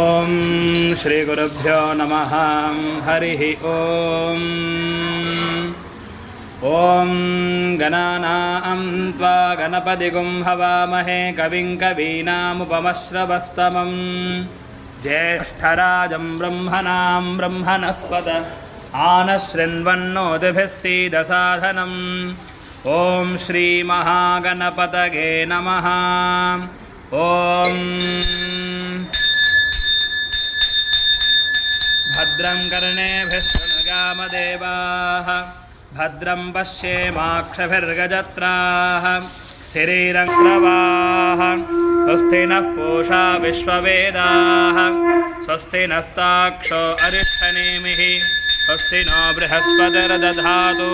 ಓಂ ಶ್ರೀ ಗುರುಭ್ಯೋ ನಮಃ. ಹರಿಃ ಓಂ. ಓಂ ಗಣಾನಾಂ ತ್ವಾ ಗಣಪತಿಗುಂ ಹವಾಮಹೇ ಕವಿಂ ಕವೀನಾಮುಪಮಶ್ರವಸ್ತಮಂ ಜ್ಯೇಷ್ಠರಾಜಂ ಬ್ರಹ್ಮಣಾಂ ಬ್ರಹ್ಮಣಸ್ಪತ ಆನಶೃಣ್ವನ್ನೋತಿಭಿಃ ಸೀದಸಾಧನಂ. ಓಂ ಶ್ರೀ ಮಹಾಗಣಪತಯೇ ನಮಃ. ಓಂ ಭದ್ರಂ ಕರ್ಣೇಭಿಃ ಶೃಣುಯಾಮದೇವಾಃ ಭದ್ರಂ ಪಶ್ಯೇಮಾಕ್ಷಭಿರ್ಗಜತ್ರಾಃ ಸ್ಥಿರೈರಂಶ್ರವಾಃ. ಸ್ವಸ್ತಿ ನಃ ಪೂಷಾ ವಿಶ್ವವೇದಾಃ ಸ್ವಸ್ತಿ ನಸ್ತಾಕ್ಷೋ ಅರಿಷ್ಠನೇಮಿಃ ಸ್ವಸ್ತಿ ನೋ ಬೃಹಸ್ಪತಿರ್ದಧಾತು.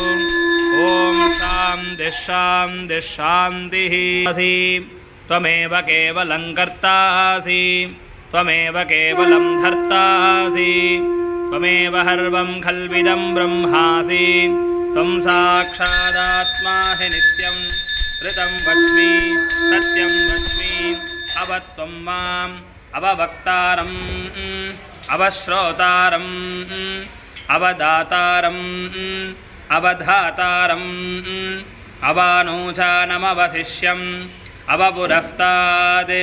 ಓಂ ಶಾಂತಿಃ ಶಾಂತಿಃ ಶಾಂತಿಃ. ತ್ವಮೇವ ಕೇವಲಂ ಕರ್ತಾಸಿ ತ್ವಮೇವ ಕೇವಲಂ ಧರ್ತಾಸಿ ತ್ವಮೇವ ಸರ್ವಂ ಖಲ್ವಿದಂ ಬ್ರಹ್ಮಾಸಿ ತ್ವಂ ಸಾಕ್ಷಾದಾತ್ಮಾ ಹಿ ನಿತ್ಯಂ ಋತಂ ವಚ್ಮಿ ಸತ್ಯಂ ವಚ್ಮಿ. ಅವತ್ವಂ ಮಾಂ ಅವವಕ್ತಾರಂ ಅವಶ್ರೋತಾರಂ ಅವದಾತಾರಂ ಅವಧಾತಾರಂ ಅವಾನೂಚಾನಮವಶಿಷ್ಯಂ ಅವಪುರಸ್ತಾದ್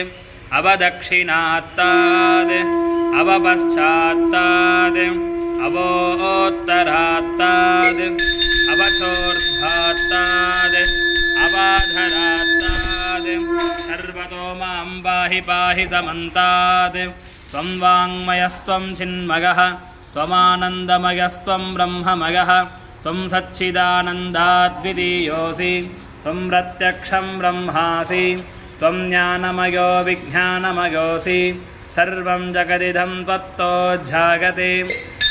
ಅವದಕ್ಷಿಣಾತ್ತಾದ್ ಅವಪಶ್ಚಾತ್ತಾದ್ ಅವೋತ್ತರಾತ್ತಾದ್ ಅವಚೋರ್ಧ್ವಾತ್ತಾದ್ ಅವಾಧರಾತ್ತಾದ್. ಸರ್ವತೋ ಮಾಂ ಪಾಹಿ ಪಾಹಿ ಸಮಂತಾದ್. ತ್ವಂ ವಾङ्ಮಯಸ್ತ್ವಂ ಚಿನ್ಮಯಃ ತ್ವಮಾನಂದಮಯಸ್ತ್ವಂ ಬ್ರಹ್ಮಮಯಃ ತ್ವಂ ಸಚ್ಚಿದಾನಂದಾದ್ವಿತೀಯೋऽಸಿ ತ್ವಂ ಪ್ರತ್ಯಕ್ಷಂ ಬ್ರಹ್ಮಾಸಿ ತ್ವಂ ಜ್ಞಾನಮಯೋ ವಿಜ್ಞಾನಮಯೋऽಸಿ. ಸರ್ವಂ ಜಗದಿದಂ ತ್ವತ್ತೋ ಜಾಗತಿ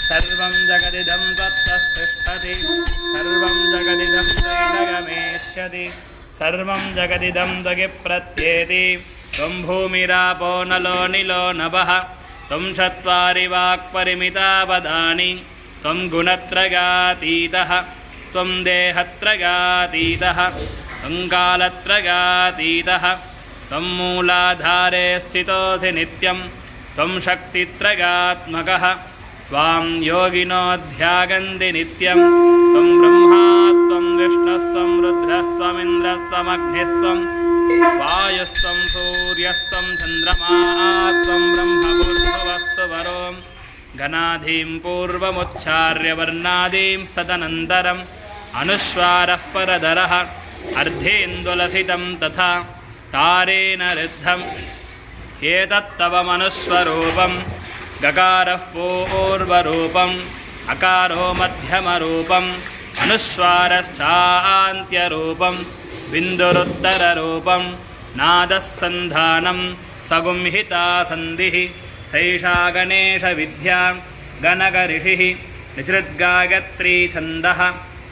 ಸರ್ವಂ ಜಗದಿದಂ ತ್ವತ್ತಃ ಸರ್ವಂ ಜಗದಿದಂ ತ್ವಯಿದಗಮೇಷ್ಯತಿ ಸರ್ವಂ ಜಗದಿದಂ ತ್ವಗಿ ಪ್ರತ್ಯೇತಿ. ತ್ವಂ ಭೂಮಿರಾಪೋ ನಲೋ ನಿಲೋ ನಭಃ ತ್ವಂ ಚತ್ವಾರಿ ವಾಕ್ಪರಿಮಿತಾ ವದಾನಿ ತ್ವಂ ಗುಣತ್ರಯಾತೀತಃ ತ್ವಂ ದೇಹತ್ರಯಾತೀತಃ ತ್ವಂ ಕಾಲತ್ರಯಾತೀತಃ ತ್ವಂ ಮೂಲಾಧಾರೆ ಸ್ಥಿತೋऽಸಿ ನಿತ್ಯಂ ತ್ವಂ ಶಕ್ತಿತ್ರಯಾತ್ಮಕಃ ತ್ವಾಂ ಯೋಗಿನೋ ಧ್ಯಾಯಂತಿ ನಿತ್ಯಂ. ತ್ವಂ ಬ್ರಹ್ಮಾ ತ್ವಂ ವಿಷ್ಣುಸ್ತ್ವಂ ರುದ್ರಸ್ತ್ವಮಿಂದ್ರಸ್ತ್ವಮಗ್ನಿಸ್ತ್ವಂ ವಾಯುಸ್ತ್ವಂ ಸೂರ್ಯಸ್ತ್ವಂ ಚಂದ್ರಮಾ ತ್ವಂ ಬ್ರಹ್ಮಭೂರ್ಭುವಸ್ಸುವರೋ. ಘನಾಧೀಂ ಪೂರ್ವಮುಚ್ಚಾರ್ಯ ವರ್ಣಾದೀಂ ತದನಂತರಂ ಅನುಸ್ವಾರಃ ಪರಧರಃ ಅರ್ಧೇಂದುಲಸಿತಂ ತಥಾ ತಾರೇಣ ರುದ್ಧಂ. ಏತತ್ತವ ಮನುಸ್ವರೂಪಂ ಗಕಾರಃ ಪೂರ್ವರೂಪಂ ಅಕಾರೋ ಮಧ್ಯಮರೂಪಂ ಅನುಸ್ವಾರಶ್ಚಾಂತ್ಯರೂಪಂ ಬಿಂದುರುತ್ತರರೂಪಂ. ನಾದಃ ಸಂಧಾನಂ ಸಗುಂಹಿತಾ ಸಂಧಿಃ ಸೈಷಾ ಗಣೇಶ ವಿದ್ಯಾ ಗಣಕಋಷಿಃ ನಿಸೃದ್ಗಾಯತ್ರೀ ಛಂದಃ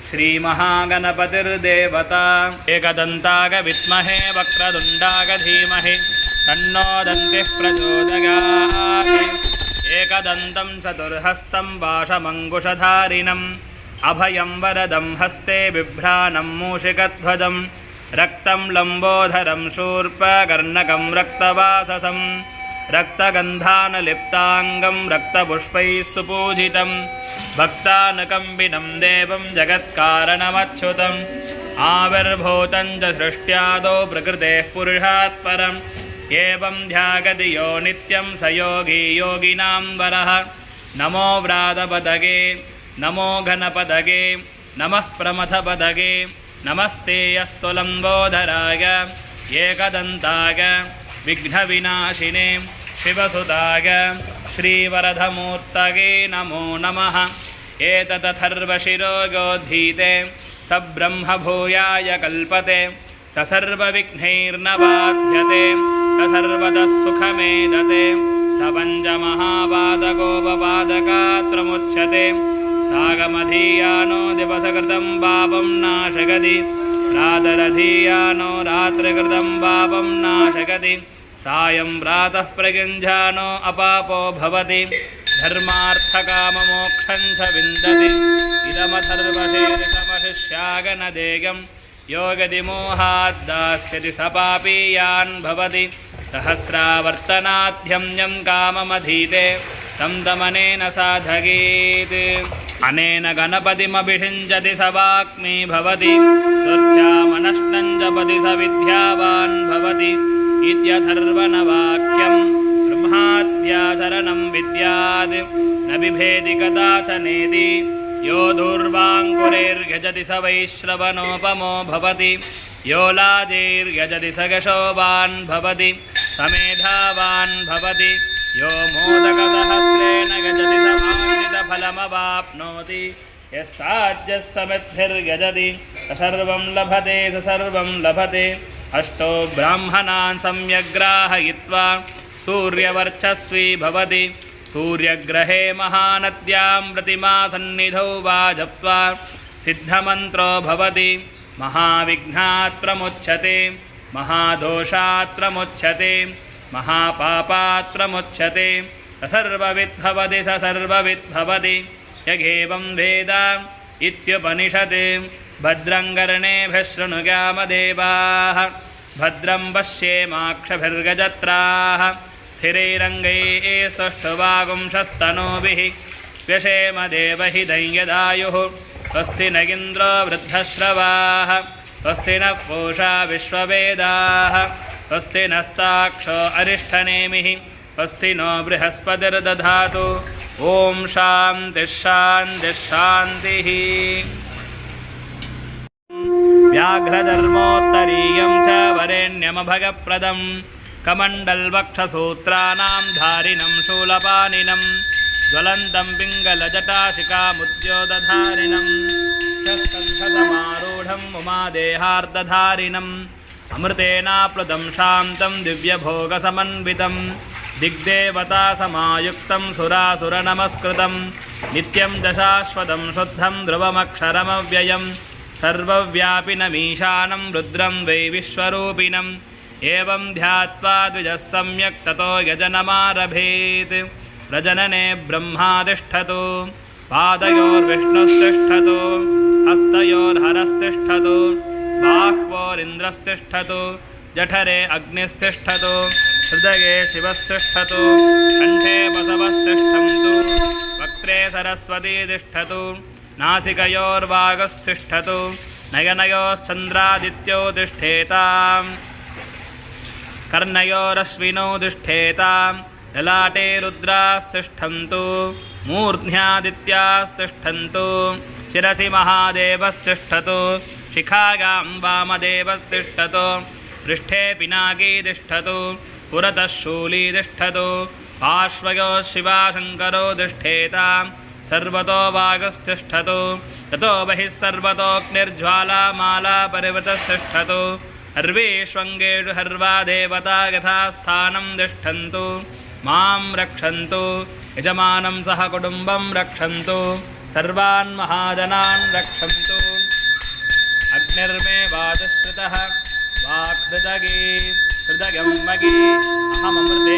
ಶ್ರೀಮಹಾಗಣಪತಿರ್ದೇವತಾ. ಏಕದಂತಾಗ ವಿದ್ಮಹೇ ವಕ್ರತುಂಡಾಗ ಧೀಮಹಿ ತನ್ನೋ ದಂತಿಃ ಪ್ರಚೋದಯಾತ್. ಏಕದಂತಂ ಚತುರ್ಹಸ್తం ಪಾಶಮಂಗುಶಧಾರಿಣಂ ಅಭಯಂ ವರದಂ ಹಸ್ತೆ ಬಿಭ್ರಾಣಂ ಮೂಷಿಕಧ್ವಜಂ ರಕ್ತಂ ಲಂಬೋಧರಂ ಶೂರ್ಪಕರ್ಣಕಂ ರಕ್ತವಾಸಸಂ ರಕ್ತಗಂಧಾನಲಿಪ್ತಾಂಗಂ ರಕ್ತಪುಷ್ಪೈಃ ಸುಪೂಜಿತಂ ಭಕ್ತಾನುಕಂಪಿನಂ ದೇವಂ ಜಗತ್ಕಾರಣಮಚ್ಯುತಂ. ಆವಿರ್ಭೂತಂ ಚ ಸೃಷ್ಟ್ಯಾದೋ ಪ್ರಕೃತೇಃ ಪುರುಷಾತ್ ಪರಂ ಏವಂ ಧ್ಯಾಯತಿ ಯೋ ನಿತ್ಯಂ ಸ ಯೋಗಿ ಯೋಗಿನಾಂ ವರಃ. ನಮೋ ವ್ರಾತಪದಗೆ ನಮೋ ಘನಪದಗೆ ನಮಃ ಪ್ರಮಥಪದಗೆ ನಮಸ್ತೇಯಸ್ತು ಲಂಬೋದರಾಯ ಏಕದಂತಾಯ ವಿಘ್ನವಿನಾಶಿನೇ ಶಿವಸುತಾಯ ಶ್ರೀವರದಮೂರ್ತಯೇ ನಮೋ ನಮಃ. ಏತದಥರ್ವಶಿರೋಗೋಧೀತೆ ಸ ಬ್ರಹ್ಮಭೂಯಾಯ ಕಲ್ಪತೆ ಸ ಸರ್ವವಿಘ್ನೈರ್ನ ಬಾಧ್ಯತೆ ಸ ಸರ್ವತಃ ಸುಖಮೇಧತೆ ಸ ಪಂಚಮಹಾಪಾದಕೋಪಪಾದಕಾತ್ರಮುಚ್ಯತೆ. ಸಾಗಮಧೀಯಾನೋ ದಿವಸಕೃತಂ ಪಾಪಂ ನಾಶಯತಿ ರಾತರಧೀಯಾನೋ ರಾತ್ರಿಕೃತಂ ಪಾಪಂ ನಾಶಯತಿ. ಸಾಯಂ ಪ್ರಾತಃ ಪ್ರಯುಂಜಾನೋ ಅಪಾಪೋ ಭವತಿ ಧರ್ಮಾರ್ಥಕಾಮಮೋಕ್ಷಂ ಚ ವಿಂದತಿ. ಇದಮಥರ್ವಶೇಷಮಶಿಷ್ಯಾಗನದೇಯಂ ಯೋಗದಿ ಮೋಹಾದ್ದಾಸ್ಯತಿ ಸ ಪಾಪೀಯಾನ್ ಭವತಿ. सहस्रावर्तनाध्यं यं काममधीते तं तमनेन साधयेत् अनेन गणपतिमभिषिञ्चति स वाग्मी भवति स्वर्थ्यामनष्टं जपति स विद्यावान् भवति इत्यथर्वणवाक्यं ब्रह्माद्याचरणं विद्यात् न बिभेति कदाचनेति यो दूर्वाङ्कुरैर्यजति स वैश्रवणोपमो भवति यो लाजैर्यजति स यशोवान् भवति समेधावान् भवति यो मोदकसहस्रेण यजति स वाञ्छितफलमवाप्नोति यस्साज्यः समिद्भिर्यजति स सर्वं लभते स सर्वं लभते अष्टो ब्राह्मणान् सम्यग्राहयित्वा सूर्यवर्चस्वी भवति सूर्यग्रहे महानद्यां प्रतिमासन्निधौ वा जप्त्वा सिद्धमन्त्रो भवति महाविघ्नात् प्रमुच्यते महादोषात् प्रमुच्यते महापापात् प्रमुच्यते स सर्वविद् भवति स सर्वविद् भवति यगेवं वेद इत्युपनिषत् भद्रं कर्णेभिः शृणुयामदेवाः भद्रं पश्येमाक्षभिर्गजत्राः स्थिरैरङ्गैः स्तुष्टुवागुंशस्तनूभिः व्यशेम देवहितं यदायुः स्वस्ति न इन्द्रो वृद्धश्रवाः स्वस्ति नः पूषा विश्ववेदाः स्वस्ति नस्ताक्षो अरिष्ठनेमिः स्वस्ति नो बृहस्पतिर्दधातु ॐ शान्तिः शान्तिः शान्तिः व्याघ्रधर्मोत्तरीयं च वरेण्यमभगप्रदं कमण्डलवक्षसूत्राणां धारिणं शूलपाणिनं ज्वलन्तं पिङ्गलजटाशिखामुद्योतधारिणं शस्कन्धसमारूढम् उमादेहार्दधारिणम् अमृतेनाप्लुतं शान्तं दिव्यभोगसमन्वितं दिग्देवतासमायुक्तं सुरासुरनमस्कृतं नित्यं च शाश्वतं शुद्धं ध्रुवमक्षरमव्ययं सर्वव्यापिनमीशानं रुद्रं वै विश्वरूपिणम् एवं ध्यात्वा द्विजः सम्यक् ततो यजनमारभेत् प्रजनने ब्रह्मा तिष्ठतु पादयोर्विष्णुस्तिष्ठतु हस्तयोर्हरस्तिष्ठतु बाह्वोरिन्द्रस्तिष्ठतु जठरे अग्निस्तिष्ठतु हृदये शिवस्तिष्ठतु कण्ठे बसवस्तिष्ठन्तु वक्त्रे सरस्वती तिष्ठतु नासिकयोर्वागस्तिष्ठतु नयनयोश्चन्द्रादित्यो तिष्ठेताम् कर्णयोरश्विनौ तिष्ठेताम् ललाटे रुद्रास्तिष्ठन्तु मूर्ध्न्यादित्यास्तिष्ठन्तु शिरसि महादेवस्तिष्ठतु शिखायां वामदेवस्तिष्ठतु पृष्ठे पिनाकी तिष्ठतु पुरतः शूली तिष्ठतु पार्श्वयोः शिवाशङ्करो तिष्ठेतां सर्वतो वागस्तिष्ठतु ततो बहिः सर्वतोऽग्निर्ज्वालामाला परिवृतस्तिष्ठतु सर्वेष्वङ्गेषु सर्वा देवता यथा स्थानं तिष्ठन्तु मां रक्षन्तु यजमानं सह कुटुम्बं रक्षन्तु सर्वान् महाजनान् रक्षन्तु अग्निर्मे वाचश्रुतः वाक्हृदगे हृदयं मगे अहममृते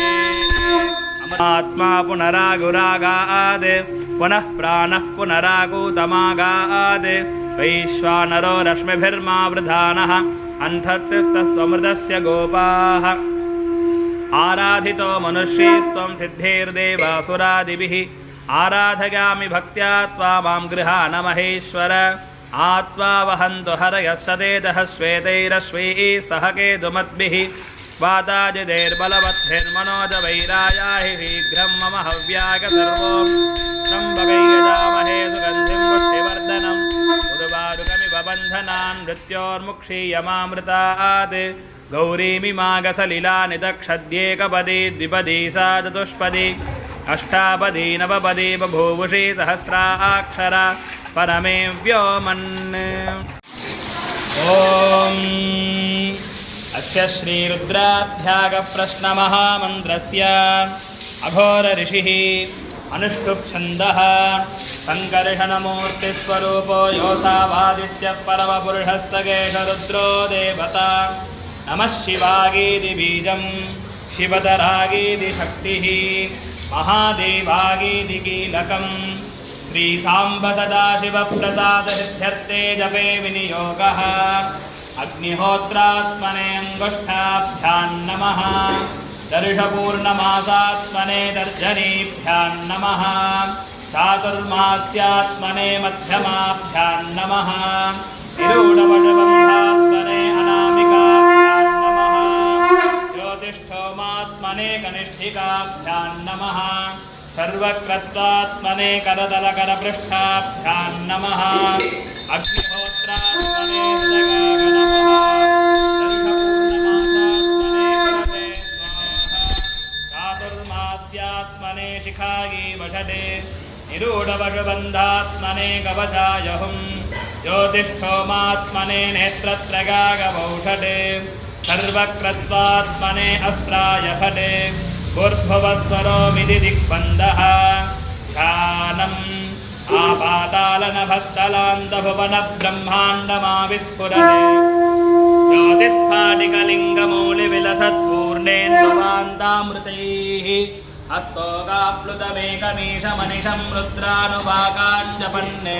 आत्मा पुनरागुरागाद् पुनः प्राणः पुनरागूतमागाद् वैश्वानरो रश्मिभिर्मावृधानः अन्धत्तस्त्वमृतस्य गोपाः आराधितो मनुष्यैस्त्वं सिद्धैर्देवासुरादिभिः आराधयामि भक्त्या त्वां गृहाण महेश्वर आत्मा वहन्तु हरयः सतेतः श्वेतैरश्वैः सह केतुमद्भिः वाताजिदैर्बलवद्भिर्मनोजवैरायाहि शीघ्रं मम हव्याक सर्वो त्र्यम्बकैर्यजामहे सुगन्धिं पुष्टिवर्धनम् उर्वारुकमिव बन्धनान् मृत्योर्मुक्षीयमामृतात् गौरीमिमागसलिलानि दक्षद्येकपदी द्विपदी सा चतुष्पदी अष्टापदी नवपदी बभूवुषी सहस्राक्षरा परमे व्योमन् ॐ अस्य श्रीरुद्राध्यागप्रश्नमहामन्त्रस्य अघोरऋषिः अनुष्टुप्छन्दः सङ्कर्षणमूर्तिस्वरूपो योऽसावादित्यः परमपुरुषः सगेशरुद्रो देवता नमः शिवागीतिबीजं शिवतरागीतिशक्तिः महादेवागीतिकीलकम् श्रीसाम्ब सदाशिवप्रसादसिद्ध्यर्थे जपे विनियोगः अग्निहोत्रात्मने अङ्गुष्ठाभ्यां नमः दर्शपूर्णमासात्मने दर्जनीभ्यां नमः चातुर्मास्यात्मने मध्यमाभ्यां नमः निरूढवशबन्धात्मने अनामिकाभ्यां नमः ज्योतिष्ठोमात्मने कनिष्ठिकाभ्यां नमः सर्वक्रत्वात्मने करतलकरपृष्ठाभ्यां नमः अग्निहोत्रात्मने चातुर्मास्यात्मने शिखायै वषटे निरूढवशबन्धात्मने कवचायहुं ज्योतिष्ठोमात्मने नेत्रत्रगागवौषटे सर्वक्रत्वात्मने अस्त्राय फटे भूर्भुवस्वरोमिति दिक्बन्धः ध्यानम् आपातालनभस्थलान्तभुवनब्रह्माण्डमाविस्फुरते ज्योतिस्फाटिकलिङ्गमौलिविलसद्पूर्णेन्दुवान्तामृतैः हस्तोकाप्लुतमेकमीशमनिशं रुद्रानुवाकाञ्जपन्ने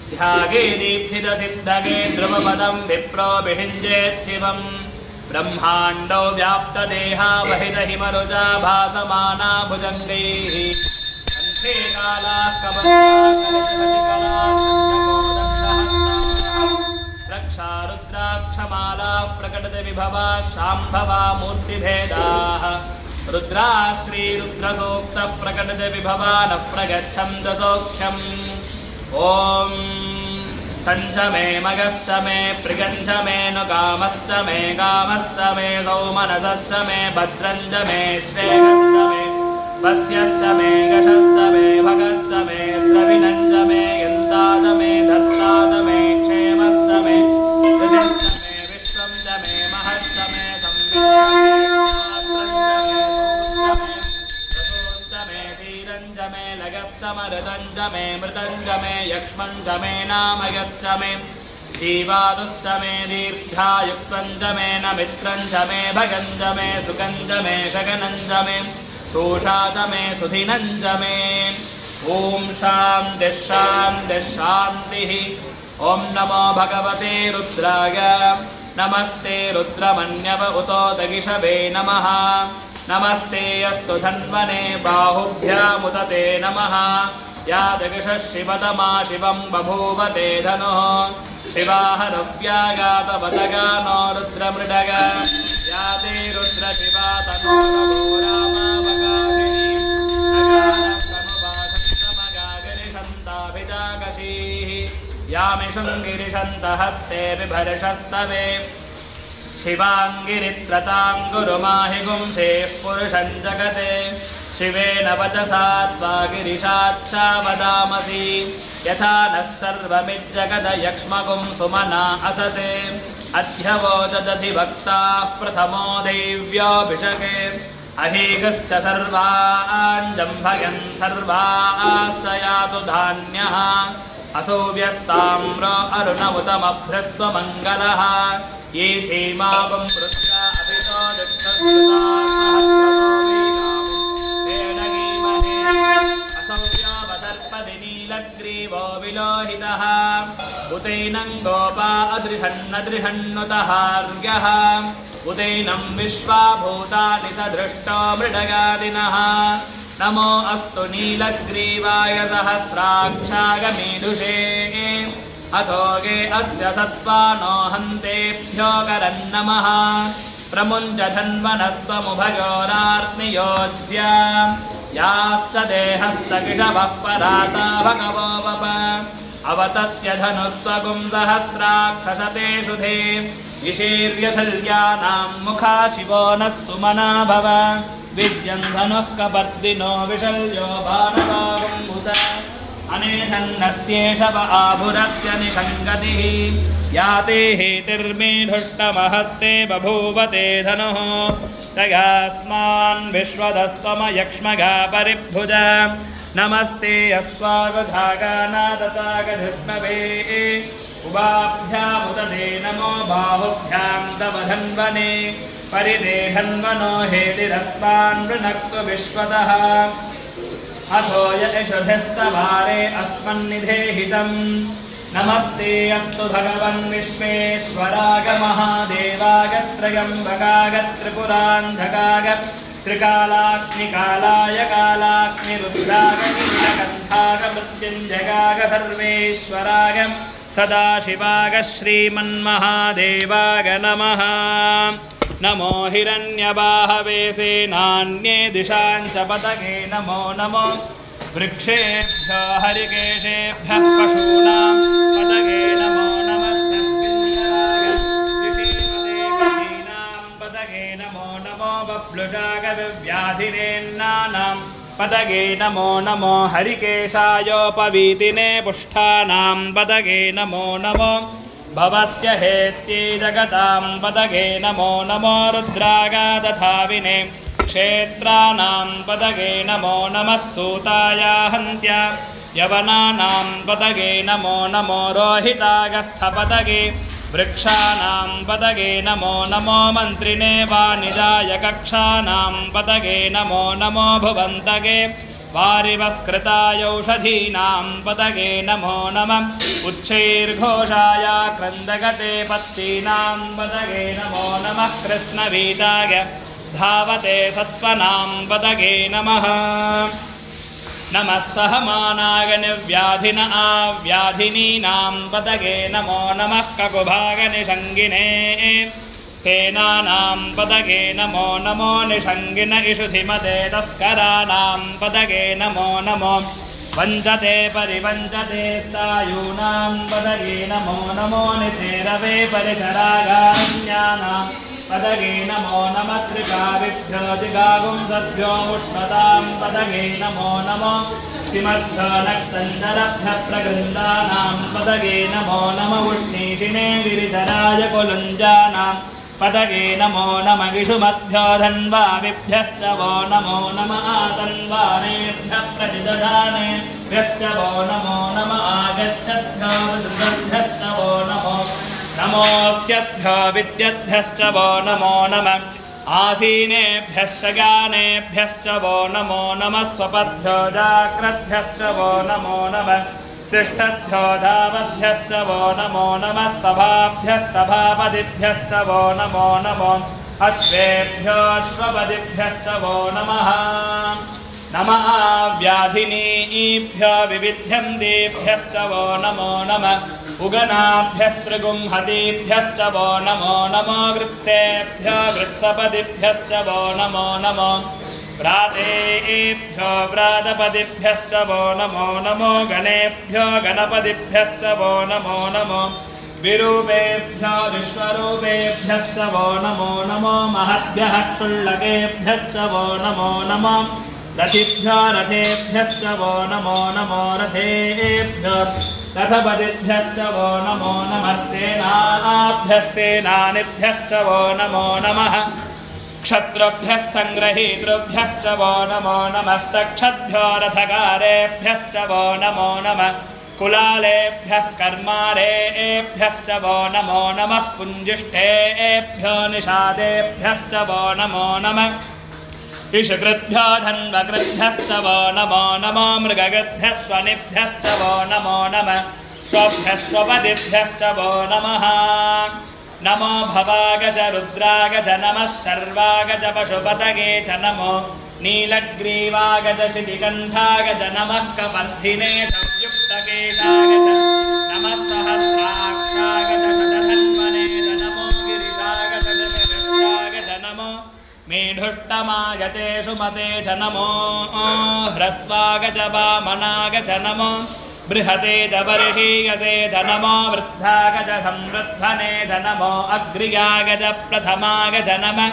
ध्यागे दीप्सितसिद्धगे ध्रुवपदं विप्रोऽभिषिञ्चेच्छिवम् ब्रह्माण्डो व्याप्तदेहा वहितहिमरुचा भासमाना भुजङ्गैः कण्ठे कालाः रक्षा रुद्राक्षमाला प्रकटविभवा शाम्भवा मूर्तिभेदाः रुद्रा श्रीरुद्रसूक्तप्रकटविभवा न प्रगच्छन्त सौख्यम् ॐ सञ्च मे मगश्च मे प्रियञ्च मे नु कामश्च मे कामश्च मे सौमनसश्च मे भद्रञ्च मे श्रेयश्च मे वस्यश्च मे गशश्च मे भगश्च मे द्रविणञ्च मे यन्ताद मे धत्ताद मे क्षेमश्च मे हृदश्च मे विश्वं च मे महश्च मे संविच्च मे लगश्च मरुदञ्च मे मृतञ्च मे यक्ष्मञ्च मे नामयच्च मे जीवादुश्च मे दीर्घायुक्तञ्च मे न मित्रञ्च मे भगञ्च मे सुगञ्च मे शगनञ्च मे सोषा च मे सुधिनञ्च मे ॐ शान्तिः शान्तिः शान्तिः ॐ नमो भगवते रुद्राय नमस्ते रुद्रमन्यव उतोदगिषवे नमः नमस्ते अस्तु धन्वने बाहुभ्यामुदते नमः या दगिषः शिवतमा शिवं बभूवते धनुः शिवाहरव्यागातवदगानो रुद्रमृडग या ते रुद्रशिवा तनो रघोरामावगाहिनीमगागिरिशन्ताभिजागशीः यामिषं गिरिशन्तहस्ते बिभर्षस्तवे शिवाङ्गिरित्रतां गुरुमाहि गुंसेः पुरुषं जगते शिवेन वचसा त्वा गिरिशाच्छा वदामसि यथा नः सर्वमिज्जगदयक्ष्मगुं सुमना असते अध्यवोदधिभक्ताः प्रथमो दैव्योऽभिषके अहीगश्च सर्वाञ्जम्भयन् सर्वाश्च यातु धान्यः असौ व्यस्ताम्र अरुणमुतमभ्रस्वमङ्गलः ये क्षेमावं रुद्रा अभितो असौव्यावसर्पदि नीलग्रीवो विलोहितः उतैनं गोपा अदृहन्नदृहन्नुतहार्यः उदैनं विश्वाभूतानि सदृष्टो मृडगादिनः नमो अस्तु नीलग्रीवाय सहस्राक्षागमीदुषे अथोगे अस्य सत्त्वानो हन्तेभ्यो करन्नमः प्रमुञ्चधन्वनस्त्वमुभयोरार्नियोज्य याश्च देहस्तकिशवः पराता भगवो वप अवतत्यधनुस्त्वगुं सहस्राक्षसते सुधे विशीर्यशल्यानां मुखा शिवो नः सुमना भव विद्यं धनुः कपर्दिनो विशल्यो भानवागुम्भुत अनेधन्नस्येषव आभुरस्य निषङ्गतिः याते हेतिर्मेधुष्टमहस्ते बभूवते धनुः तगास्मान् विश्वदस्त्वमयक्ष्मगा परिभुज नमस्ते अस्त्वावधागानादतागधिष्णवे उभाभ्यामुदते नमो बाहुभ्यां तव धन्वने परिदेहन्वनो हेतिरस्मान् वृणक्तु विश्वतः अथो यशुधिस्तवारे अस्मन्निधेहितम् नमस्ते अस्तु भगवन् विश्वेश्वराग महादेवाग त्र्यम्बकाग त्रिपुरान्धकाग त्रिकालाग्निकालाय कालाग्निरुद्राय नीलकण्ठाय मृत्युञ्जयाय सर्वेश्वराय सदाशिवाय श्रीमन्महादेवाय नमः। नमो हिरण्यबाहवे सेनान्ये दिशां च पतगे नमो नमो वृक्षेभ्यो हरिकेशेभ्यः पशूनां पतगे नमो नमः पतगे नमो नमो बभ्लुषागव्याधिनेन्नानां पतगे नमो नमो हरिकेशायोपवीतिने पुष्ठानां पतगे नमो नमो भवस्य हेत्यै जगतां पतगे नमो नमो रुद्रागादधाविने क्षेत्राणां पतगे नमो नमः सूताया हन्त्या यवनानां पतगे नमो नमो रोहितागस्थपतगे वृक्षाणां पतगे नमो नमो मन्त्रिणे वाणिजाय कक्षाणां पतगे नमो नमो भुवन्तगे वारिवस्कृतायौषधीनां पतगे नमो नमः उच्चैर्घोषाय क्रन्दगते पत्तीनां पतगे नमो नमः कृत्स्नवीताय धावते सत्त्वनां पतगे नमः नमः सहमानाय निर्व्याधिन आव्याधिनीनां पतगे नमो नमः ककुभागनिषङ्गिने स्तेनानां पतगे नमो नमो निषङ्गिन इषुधिमते तस्कराणां पतगे नमो नमो वञ्चते परिवञ्चते स्तायूनां पतगे नमो नमो निचेरवे परिचरागारण्यानां पतगे नमो नमः श्रीकाविभ्यो जिगागुंसभ्यो मुष्मतां पतगे नमो नमो सिमभ्यो नक्तञ्जलभ्यः प्रगृन्दानां पतगे नमो नमः उष्णीषिणे गिरिधराय कुलुञ्जानां पतगे नमो नमः इषुमद्भ्यो धन्वाविभ्यश्च वो नमो नमः आतन्वानेभ्यः प्रतिदधानेभ्यश्च वो नमो नमः आगच्छद्भ्यो विदृतभ्यश्च वो नमो नमोऽस्यद्भ्यो विद्यद्भ्यश्च वो नमो नमः आसीनेभ्यः शयानेभ्यश्च वो नमो नमः स्वपद्भ्यो जाग्रद्भ्यश्च वो नमो नमः तिष्ठद्भ्यो धावद्भ्यश्च वो नमो नमः सभाभ्यः सभापतिभ्यश्च वो नमो नमो अश्वेभ्यो अश्वपतिभ्यश्च वो नमः नमः व्याधिनीभ्यो विविध्यन्तेभ्यश्च वो नमो नमः उगनाभ्यस्त्रिगुंहतीभ्यश्च वो नमो नमो वृत्सेभ्यो वृत्सपतिभ्यश्च वो नमो नमो व्रातेभ्यो व्रातपतिभ्यश्च वो नमो नमो गणेभ्यो गणपतिभ्यश्च वो नमो नमो विरूपेभ्यो विश्वरूपेभ्यश्च वो नमो नमो महद्भ्यः क्षुल्लकेभ्यश्च वो नमो नमो रथिभ्यो रथेभ्यश्च वो नमो नमो रथेभ्यो रथपतिभ्यश्च वो नमो नमः सेनाभ्यः सेनानिभ्यश्च वो नमो नमः क्षत्रुभ्यः सङ्ग्रहीतृभ्यश्च वो नमो नमस्तक्षद्भ्यो रथकारेभ्यश्च वो नमो नमः कुलालेभ्यः कर्मारेभ्यश्च वो नमो नमः पुञ्जिष्ठेभ्यो निषादेभ्यश्च वो नमो नमः इषकृद्भ्यो धन्वकृद्भ्यश्च वो नमो नमो मृगगद्भ्यः स्वनिभ्यश्च वो नमो नमः स्वभ्यः स्वपतिभ्यश्च वो नमः नमो भवागज रुद्रागज नमः शर्वागज पशुपतगे च नमो नीलग्रीवागज शितिकण्ठागज नमः कपर्धिने संयुक्तकेशागज नमः सहस्राक्षागज शतधन्वने च नमो गिरिशागज जगदृष्टागज नमो मेढुष्टमागचे सुमते च नमो ह्रस्वागज वामनागज नमो बृहते च वर्षीयसे च नमो वृद्धागज संवृद्धने च नमो अग्र्यागज प्रथमागज नमः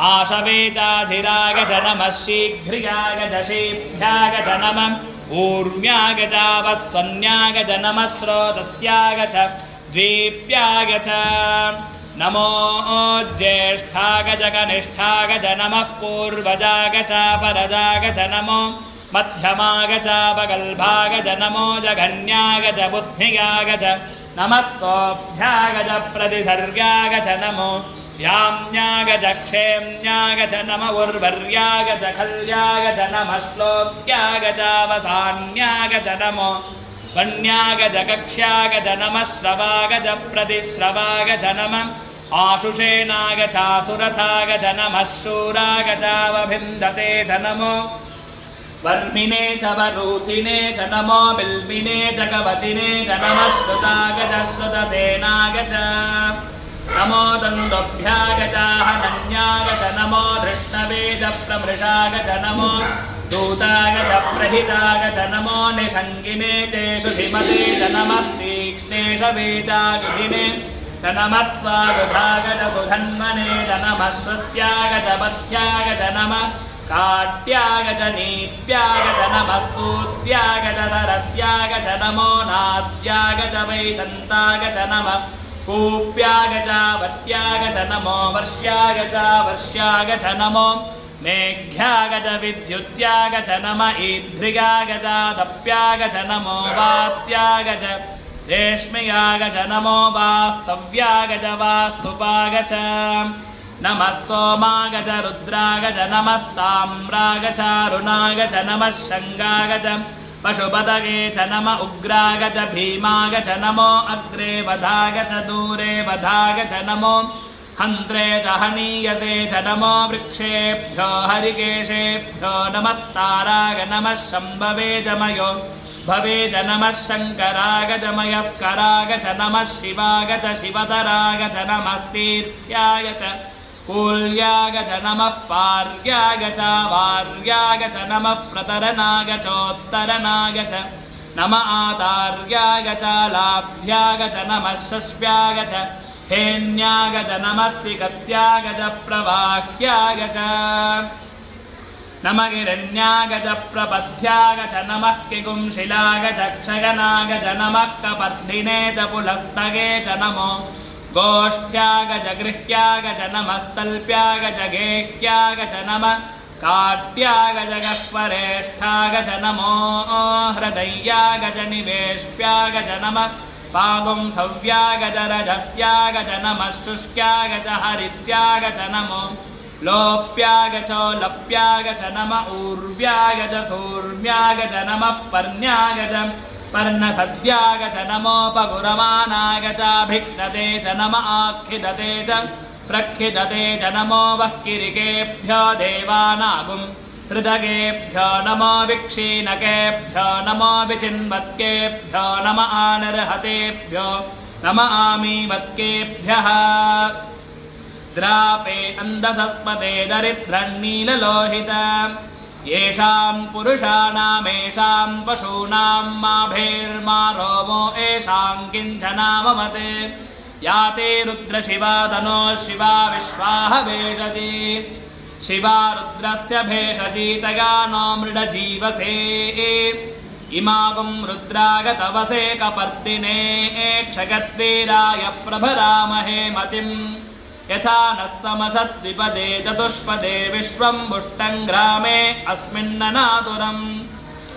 आशवे चाधिरागज नमः शीघ्र्यागज शीभ्यागज नमः ऊर्म्यागजावस्वन्यागज नमः स्रोतस्यागज द्वीप्यागज नमो ज्येष्ठागज कनिष्ठागज नमः पूर्वजागज परजागज नमो मध्यमागजापगल्भागज नमो जघन्यागज बुद्धियागज नमः सोऽभ्यागज प्रतिसर्गागज नमो याम्यागज क्षेम्यागज नम उर्वर्यागज खल्यागज नमः श्लोक्यागजावसान्यागज नमो वन्यागज कक्ष्यागज नमः श्रवागज प्रतिश्रवागज नमः आशुषेनागचासुरथागच नमः शूरागचावभिन्दते च नमो वर्मिने च वरूथिने च नमो बिल्बिने च कवचिने च नमः श्रुतागच श्रुतसेनागच नमो दन्तोभ्यागचाहनन्यागच नमो धृष्णवे च प्रभृशागच नमो दूतागच प्रहितागच नमो निषङ्गिने चेषु धीमते च नमस्तीक्ष्णेशवे चागिने च नमः स्वागुधागच सुधन्वने च नमः श्रुत्यागच पथ्यागच नमः काट्यागच नीप्यागच नमः सूत्यागच सरस्यागच नमो नाद्यागच वैशन्तागच नमः कूप्यागच वट्यागच नमो वर्ष्यागच वर्ष्यागच नमो मेघ्यागच विद्युत्यागच नम ईध्रियागच दप्यागच नमो वात्यागच रेश्म्यागच नमो वास्तव्यागच वास्तुपागच नमः सोमागच रुद्रागच नमस्ताम्रागच अरुणागच नमः शङ्गागच पशुपतये च नम उग्रागच भीमागच नमो अग्रे वधागच दूरे वधागच नमो हन्त्रे च हनीयसे च नमो वृक्षेभ्यो हरिकेशेभ्यो नमस्ताराग नमः शम्भवे च मयो भवे च नमः शङ्करागच मयस्करागच नमः शिवागच शिवतरागच नमस्तीर्थ्यागच कूल्यागच नमः पार्यागच वार्यागच नमः प्रतरनागचोत्तरनागच नम आतार्यागच लाभ्यागच नमः शश्व्यागच हेन्यागच नमः सिकत्यागच प्रवाह्यागच नम गिरण्यागच प्रपथ्यागच नमः किगुंशिलागच क्षयनागच नमः कपर्दिने च पुलस्तगे च नमो गोष्ठ्यागच गृह्यागच नमस्तल्प्यागच गेह्यागच नमः काट्यागच गह्वरेष्ठागच नमो हृदय्यागच निवेश्यागच नमः पागुंसव्यागच रजस्यागच नमः शुष्क्यागच हरित्यागच नमो लोप्यागच लप्यागच नम ऊर्व्यागच सूर्म्यागच नमः पर्ण्यागच पर्णसद्यागच नमोपगुरमानागच भिक्नते च नम आक्षिदते च प्रक्षिदते च नमो वह्किरिकेभ्यो देवानागुं हृदगेभ्यो नमो विक्षीणकेभ्यो नमो विचिन्वत्केभ्यो नम आनर्हतेभ्यो नम आमीवत्केभ्यः द्रापे अन्धसस्पते दरिद्रन्नीललोहित येषां पुरुषाणामेषां पशूनां माभेर्मा रोमो येषां किञ्चनाममते याते रुद्रशिवा तनो शिवा विश्वाह भेषजी शिवा रुद्रस्य भेषजी तगानो मृडजीवसे इमागुं रुद्रागतवसे कपर्दिने क्षगद्वीराय प्रभरामहे मतिम् यथा नः समशद्विपदे चतुष्पदे विश्वं पुष्टं ग्रामे अस्मिन्ननातुरम्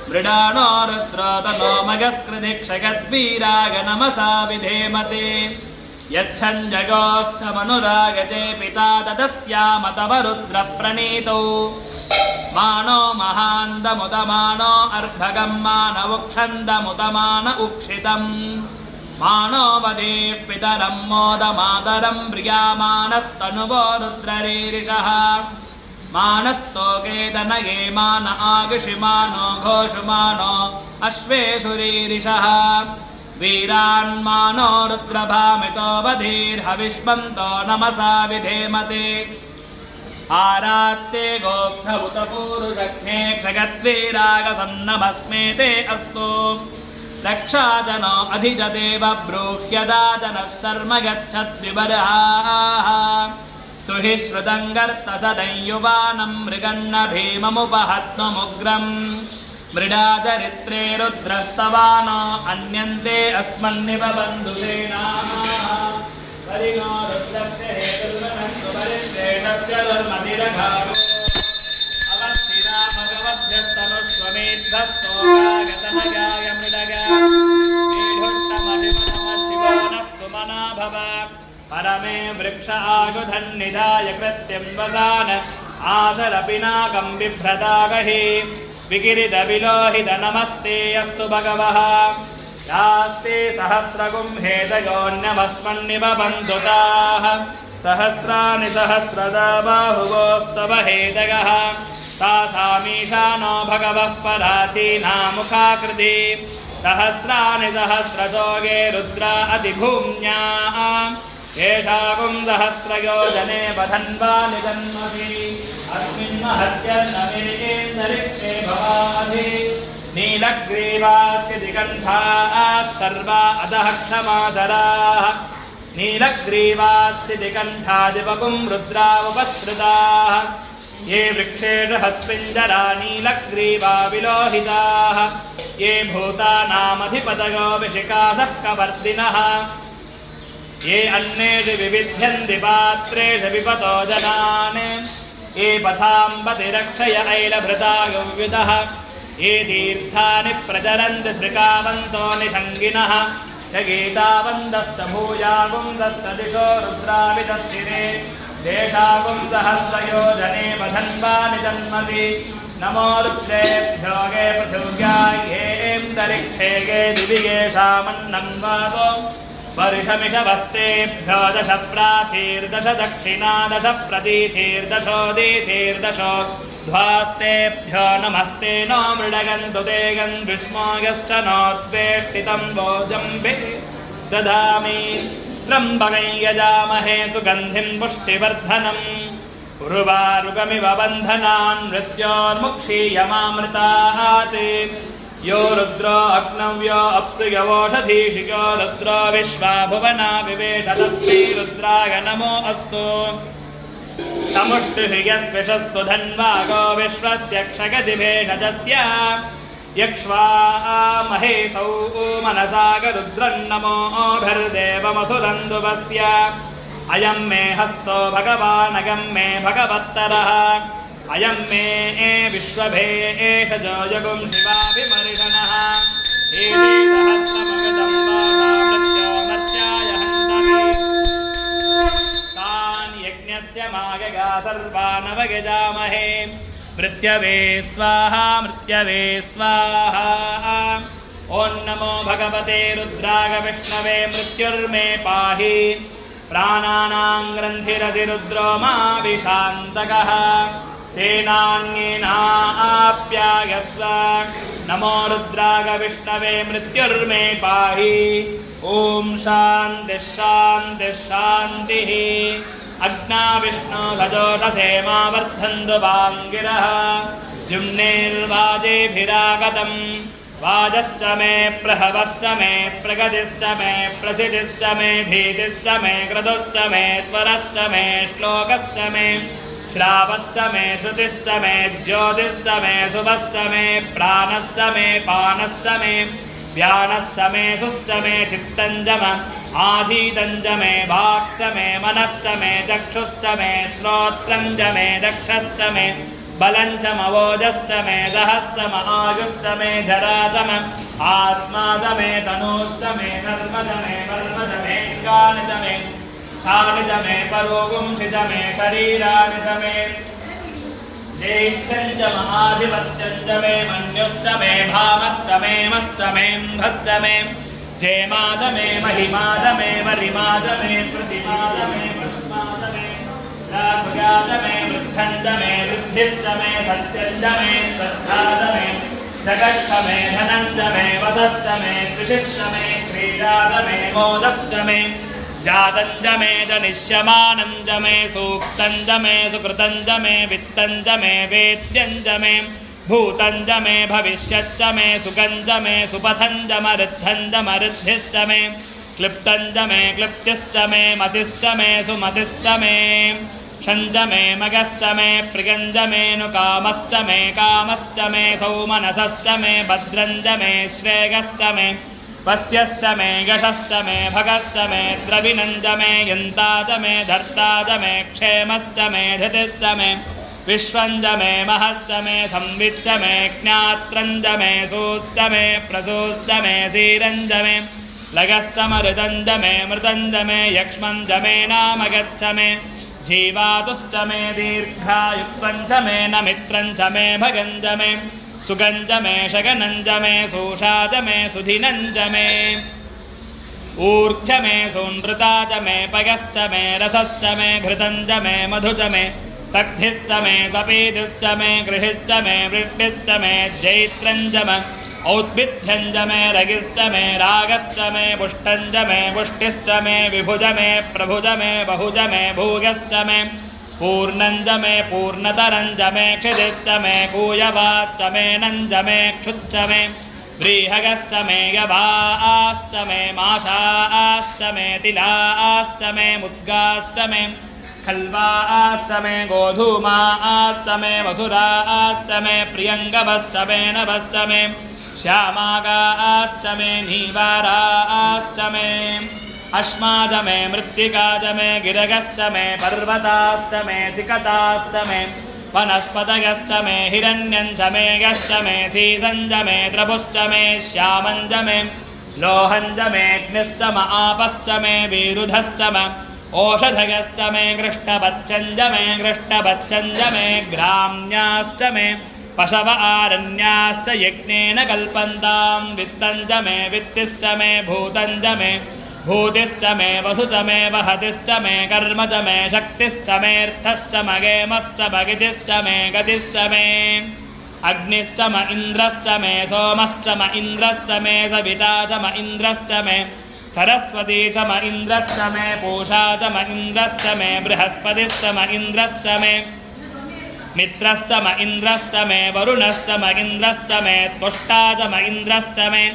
मृडानो रुद्रो तनो मगस्कृति क्षगद्वीराग नमसा विधेमते यच्छञ्जगोश्च मनुरागते पिता तदस्यामतव रुद्रप्रणीतौ मानो महान्दमुदमानो अर्भगं मानवुक्षन्दमुदमान उक्षितम् मानो वदे पितरं मोदमादरं प्रियामानस्तनुवो रुद्ररीरिषः मानस्तोके तनये मान आगुषिमानो घोषुमानो अश्वेषुरीरिषः वीरान्मानो रुद्रभामितो वधीर्हविष्मन्तो नमसा विधेमते आरात्ते गोग्धभूतपूरुषघ्ने क्षगद्वीरागसन्नमस्मेते अस्तु रक्षाजनो अधिजदेव ब्रूह्यदा जनः शर्म गच्छद्विबर्हाः स्तुहि श्रुतङ्गर्तसदंयुवानं मृगन्न भीममुपहत्नुमुग्रम् मृडाचरित्रे रुद्रस्तवानो अन्यन्ते अस्मन्निव बन्धुसेनाः परिणो रुद्रस्य हेतुर्वनन्तु परिश्रेणस्य दुर्मतिरघारो अवस्थिरा भगवद्भ्यस्तनुष्वमेद्धस्तोगागतनगाय मृडगा मीढुष्टमधिमनमशिवानः सुमना भव परमे वृक्ष आयुधन्निधाय कृत्यं वसान आचरपिनाकं बिभ्रतागहि विकिरितविलोहित नमस्ते अस्तु भगवः यास्ते सहस्रगुं हेतयोऽन्यमस्मन्निव बन्धुताः सहस्राणि सहस्रदा बाहुवोस्तव हेतगः तासामीशानो भगवः पराचीनामुखाकृति सहस्राणि सहस्रशोगे रुद्रा अतिभूम्या येषाकुं सहस्रयोजने बधन्वानि जन्मसि अस्मिन् महत्यन्नमेन्दरिक्षे भवाधि नीलग्रीवास्य दिगन्धाः सर्वा अधः क्षमाचराः नीलग्रीवास्य दिगन्धादिवकुं रुद्रा उपसृताः ये वृक्षेषु हस्पिञ्जरा नीलग्रीवा विलोहिताः ये भूतानामधिपतयो विशिखासः कवर्दिनः ये अन्नेषु विविध्यन्ति पात्रेषु विपतो जनान् ये पथाम्बतिरक्षय ऐलभृता गव्युतः ये तीर्थानि प्रचरन्ति श्रिकावन्तो निषङ्गिनः य गीतावन्दश्च भूयागुन्दश्च दिशो रुद्राविदस्थिरे देशागुं सहस्रयोजने बधन्वानि जन्मसि नमो रुद्रेभ्यो गे पृथिव्यायेऽन्तरिक्षे गे दिवि येषामन्नं वातो वर्षमिषवस्तेभ्यो दश प्राचीर्दश दक्षिणा दश प्रतीचीर्दशोदीचीर्दशो ध्वास्तेभ्यो नमस्ते नो मृडगन्तु ते गन्धुष्मो यश्च नोद्वेष्टितं भोजम्बे ददामि त्र्यम्बकं यजामहे सुगन्धिं पुष्टिवर्धनम् उर्वारुकमिव बन्धनान् मृत्योर्मुक्षीयमामृतात् यो रुद्रो अग्नव्यो अप्सु यवोषधीशिको रुद्रो विश्वा भुवना विवेश तस्मै रुद्राय नमो अस्तु तमुष्टिः यस्विषस्सु धन्वागो विश्वस्य क्षगतिभेषजस्य यक्ष्वामहे सौ मनसागरुद्रन्नमोभिर्देवमसुरन्दुवस्य अयं मे हस्तो भगवानगं मे भगवत्तरः अयं मे विश्वभेषजो यगुं शिवाभिमर्शनः सहस्रमगदं मृत्योमर्त्याय हन्तमे तान् यज्ञस्य मागगा सर्वानवगजामहे मृत्यवे स्वाहा मृत्यवे स्वाहा ॐ नमो भगवते रुद्राय विष्णवे मृत्युर्मे पाहि प्राणानां ग्रन्थिरसि रुद्रो मा विशान्तकः तेनान्येनाप्यायस्व नमो रुद्राय विष्णवे मृत्युर्मे पाहि ॐ शान्तिः शान्तिः शान्तिः अग्ना विष्णो गजोषसे मा वर्धन्तु वाङ्गिरः जुम्नेर्वाजेभिरागतम् वाजश्च मे प्रहवश्च मे प्रगतिश्च मे प्रसिद्धिश्च मे भीतिश्च मे क्रतुश्च मे त्वरश्च मे श्लोकश्च मे श्रावश्च मे श्रुतिश्च मे ज्योतिश्च मे शुभश्च मे प्राणश्च मे पानश्च मे व्यानश्च मे सुश्च मे चित्तञ्च मे आधीतञ्च मे वाक्च मे मनश्च मे चक्षुश्च मे श्रोत्रञ्च मे दक्षश्च मे बलञ्च मवोजश्च मे सहश्च म आयुश्च मे जरा च मे आत्मा च मे तनूश्च मे सर्व च मे कर्म च मे कानि च मे स्थानि च मे परोगुंसि च मे शरीराणि च मे ज्येष्ठं च महाधिपत्यं च मे मन्युश्च मे भामश्च मे मश्च मे म्भश्च मे जेमा च मे महिमा च मे वरिमा च मे प्रतिमा च मे पुष्मा च मे राघुया च मे वृद्धं च मे वृद्धिश्च मे सत्यं च मे श्रद्धा च मे जगच्छ मे धनं च मे वसश्च मे कृषिश्च मे क्रीडा च मे मोदश्च मे जातं च मे जनिष्यमानं च मे सूक्तं च मे सुकृतं च मे वित्तं च मे वेद्यं च मे भूतं च मे भविष्यच्च मे सुखं च मे सुपथं च मरुद्धं च मरुद्धिश्च मे क्लिप्तं च मे क्लिप्तिश्च मे मतिश्च मे सुमतिश्च मे शञ्च मे मगश्च मे प्रियं च मे नुकामश्च मे कामश्च मे सौमनसश्च मे भद्रं च मे श्रेयश्च मे वस्यश्च मे यशश्च मे भगश्च मे द्रविणं च मे यन्ता च मे धर्ता च मे क्षेमश्च मे धृतिश्च मे विश्वं च मे महश्च मे संविच्च मे ज्ञात्रं च मे सूश्च मे प्रसूश्च मे सीरं च मे लगश्च मरुदं च मे मृतं च मे यक्ष्मं च मे नामगच्छ मे जीवातुश्च मे दीर्घायुक्तं च मे नमित्रं च मे भगं च मे सुगं च मे शगनं च मे सूषा च मे सुधिनं च मे ऊर्च मे सूनृता च मे पयश्च मे रसश्च मे घृतं च मे मधु च मे सग्धिश्च मे सपीतिश्च मे गृहिश्च मे वृष्टिश्च मे जैत्रं च मे औद्भिद्यं च मे रगिश्च मे रागश्च मे पुष्टं च मे पुष्टिश्च मे विभुज मे प्रभुज मे बहुज मे भूयश्च मे पूर्णं च मे पूर्णतरं च मे क्षितिश्च मे कूयवाश्च मे नञ्च मे क्षुच्च मे व्रीहगश्च मे गवाश्च मे माशाश्च मे तिलाश्च मे मुद्गाश्च मे खल्वाश्च मे गोधूमाश्च मे वसुराश्च मे प्रियङ्गवश्च मे नभश्च मे श्यामागाश्च मे नीवाराश्च मे अश्माज मे मृत्तिकाज मे गिरगश्च मे पर्वताश्च मे सिकताश्च मे वनस्पतयश्च मे हिरण्यञ्च मे गश्च मे सीसञ्च मे द्रपुश्च मे श्यामञ्च मे लोहञ्च मे अग्निश्च म आपश्च मे विरुधश्च मे ओषधयश्च मे गृष्टवच्चञ्च मे गृष्टवच्चञ्च मे ग्राम्याश्च मे पशव आरण्याश्च यज्ञेन कल्पन्तां वित्तञ्च मे वित्तिश्च मे भूतञ्च मे भूतिश्च मे वसुच मे वहतिश्च मे कर्म च मे शक्तिश्च मेऽर्थश्च मगेमश्च मगितिश्च मे गतिश्च मे अग्निश्च म इन्द्रश्च मे सोमश्च म इन्द्रश्च मे सविता च म इन्द्रश्च मे सरस्वती च म इन्द्रश्च मे पूषा च म इन्द्रश्च मे बृहस्पतिश्च म इन्द्रश्च मे मित्रश्च म इन्द्रश्च मे वरुणश्च म इन्द्रश्च मे त्वष्टा च म इन्द्रश्च मे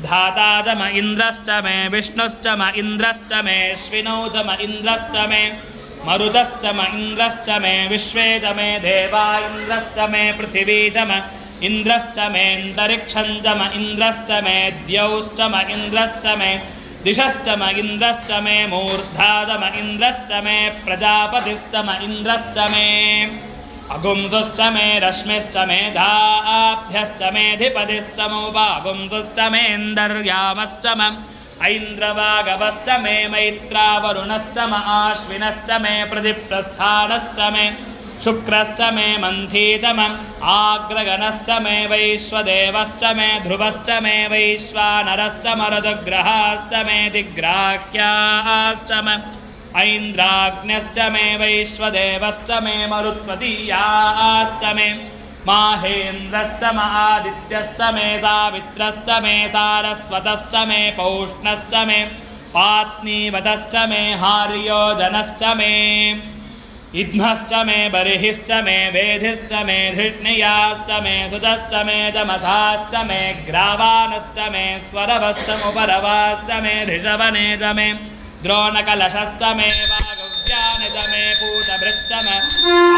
धाता च म इन्द्रश्च मे विष्णुश्च म इन्द्रश्च मे अश्विनौ च म इन्द्रश्च मे मरुतश्च म इन्द्रश्च मे विश्वे च मे देवा इन्द्रश्च मे पृथिवी च म इन्द्रश्च मे अन्तरिक्षं च म इन्द्रश्च मे द्यौश्च म इन्द्रश्च मे दिशश्च म इन्द्रश्च मे मूर्धा च म इन्द्रश्च मे प्रजापतिश्च म इन्द्रश्च मे अगुंसुश्च मे रश्मिश्च मे धाभ्यश्च मेऽधिपतिश्च मोपागुंसुश्च मेऽन्तर्यामश्च म ऐन्द्रवागवश्च मे मैत्रावरुणश्च म आश्विनश्च मे प्रतिप्रस्थानश्च मे शुक्रश्च मे मन्थी च म आग्रगणश्च मे वैश्वदेवश्च मे ध्रुवश्च मे वैश्वानरश्च मरुदग्रहाश्च मे दिग्राह्याश्च म ऐन्द्राग्न्यश्च मे वैश्वदेवश्च मे मरुत्वतीयाश्च मे माहेन्द्रश्च म आदित्यश्च मे सावित्रश्च मे सारस्वतश्च मे पौष्णश्च मे पात्नीवतश्च मे हार्योजनश्च मे इद्मश्च मे बर्हिश्च मे वेधिश्च मे धिष्णियाश्च मे सुतश्च मे जमथाश्च मे ग्रावानश्च मे स्वरवश्च मुपरवाश्च मे धिषवने च मे द्रोणकलशश्च मे वागव्यान च मे पूतभृश्च मे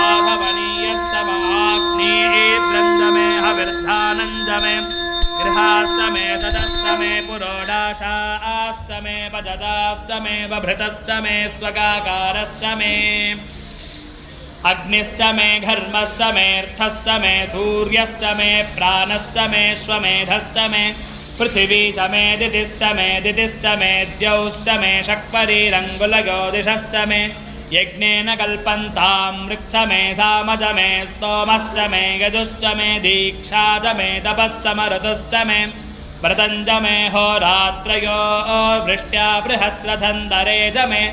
आधवनीयश्च म आग्नेयेन्द्रं च मे हविर्धानं च मे गृहाश्च मे ततश्च मे पुरोडाशाश्च मे पजदाश्च मे बभृतश्च मे स्वगाकारश्च मे अग्निश्च मे घर्मश्च मेऽर्थश्च मे सूर्यश्च मे प्राणश्च मे श्वमेधश्च मे पृथिवी च मे दितिश्च मे द्यौश्च मे शक्परीरङ्गुलगोदिशश्च मे यज्ञेन कल्पन्तां वृक्ष मे सामज मे स्तोमश्च मे यजुश्च मे दीक्षा च मे तपश्च मरुतश्च मे व्रतं च मे होरात्रयो वृष्ट्या बृहद्रथन्तरे च मे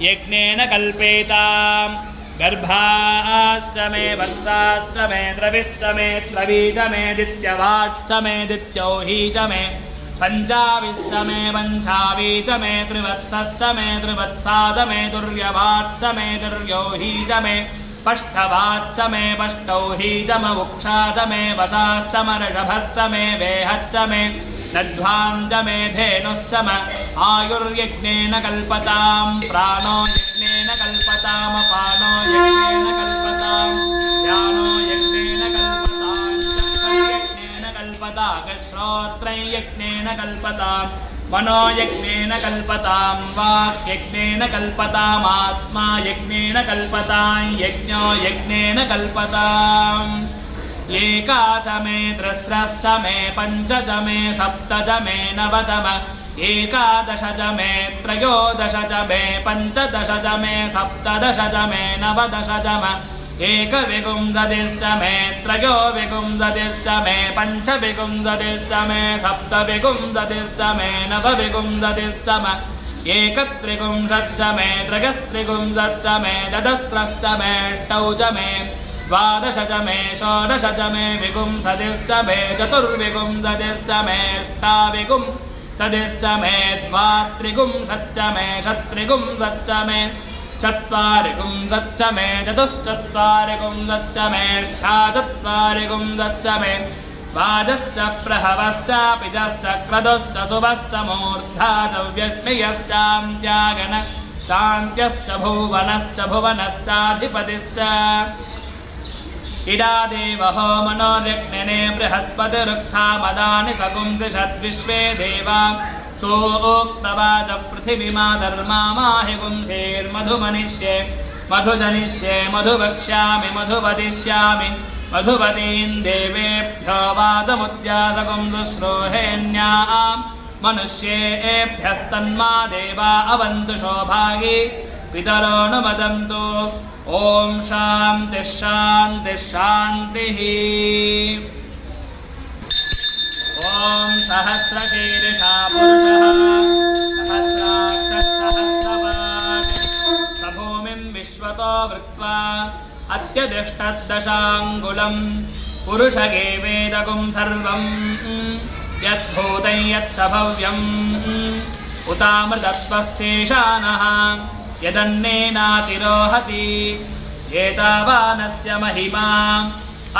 यज्ञेन कल्पेताम् गर्भाश्च मे वत्साश्च मे द्रविश्च मे त्रवी च मे दित्यवाच्च मे दित्यौही च मे पञ्चाविश्च मे वञ्चावी च मे त्रिवत्सश्च मे त्रिवत्सा च मे दुर्यवाच्च मे दुर्यौही च मे पष्ठवाच्च मे पष्टौही च म वुक्षा च मे वशाश्च म ऋषभश्च मे वेहश्च मे नध्वां च मे धेनुश्च म आयुर्यज्ञेन कल्पतां प्राणो यज्ञेन कल्पतां अपानो यज्ञेन कल्पतां ध्यानो यज्ञेन कल्पतां चक्षुर्यज्ञेन कल्पतां श्रोत्रं यज्ञेन कल्पतां मनो यज्ञेन कल्पतां वाक् यज्ञेन कल्पताम् आत्मा यज्ञेन कल्पतां यज्ञो यज्ञेन कल्पताम् एका च मे त्रिस्रश्च मे पञ्च च मे सप्त च मे नव च मे एकादश च मे त्रयोदश च मे पञ्चदश च मे सप्तदश च मे नवदश च मे एकविगुंसतिश्च मे त्रयो विगुंसतिश्च मे पञ्चविगुंसतिश्च मे सप्तविगुंसतिश्च मे नवविगुंसतिश्च मे एकत्रिगुंसश्च मे त्रयस्त्रिगुंसश्च मे चतस्रश्च मे अष्टौ च मे द्वादश च मे षोडश च मे विगुंसतिश्च मे चतुर्विगुंसतिश्च मे अष्टाविगुंसतिश्च मे द्वात्रिगुंसश्च मे षट्त्रिगुंसश्च मे चत्वारिगुंसश्च मे चतुश्चत्वारिगुंसश्च मे अष्टाचत्वारिगुंसश्च मे द्वादश्च प्रहवश्च पिजश्च क्रतुश्च शुभश्च मूर्धा च व्यष्णयश्चान्त्यागनश्चान्त्यश्च भुवनश्च भुवनश्चाधिपतिश्च इडा देवहो मनोर्यज्ञने बृहस्पतिरुक्था मदानि सगुंसि षद्विश्वे देवा सोक्तवाच पृथिवीमा धर्मा माहि गुंसेर्मधुमनिष्ये मधुजनिष्ये मधुवक्ष्यामि मधुवदिष्यामि मधुवतीन् देवेभ्यो वाचमुद्यासगुंसुश्रोहेण्याम् मनुष्येभ्यस्तन्मा देवा अवन्तु शोभागी पितरोऽनुमदन्तु ॐ शान्तिः शान्तिः शान्तिः ॐ सहस्रशीर्षा पुरुषः सहस्राक्षः सहस्रपात् स भूमिं विश्वतो वृत्वा अत्यतिष्ठद्दशाङ्गुलम् पुरुषगेवेदगुं सर्वम् यद्भूतं यच्च भव्यम् उतामृतत्वस्येषानः यदन्नेनातिरोहति एतावानस्य महिमा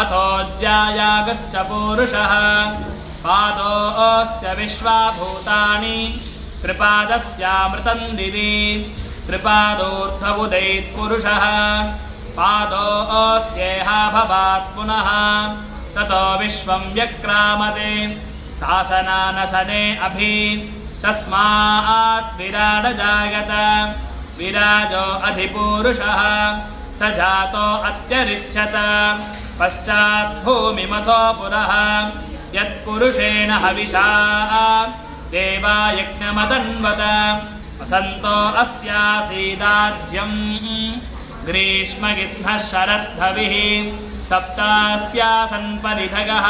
अथोऽज्यायागश्च पूरुषः पादोऽस्य विश्वाभूतानि त्रिपादस्यामृतं दिवि त्रिपादोऽर्धबुधैत्पुरुषः पादोऽस्येह भवात् पुनः ततो विश्वं व्यक्रामते शासनानशने अभि तस्मात् विराड जायत विराजो अधिपूरुषः स जातो अत्यरिच्छत पश्चात् भूमिमथो पुरः यत्पुरुषेण हविषा देवा यज्ञमतन्वत वसन्तो अस्यासीदाज्यम् ग्रीष्मगिध्मः शरद्धविः सप्तास्यासन् परिधगः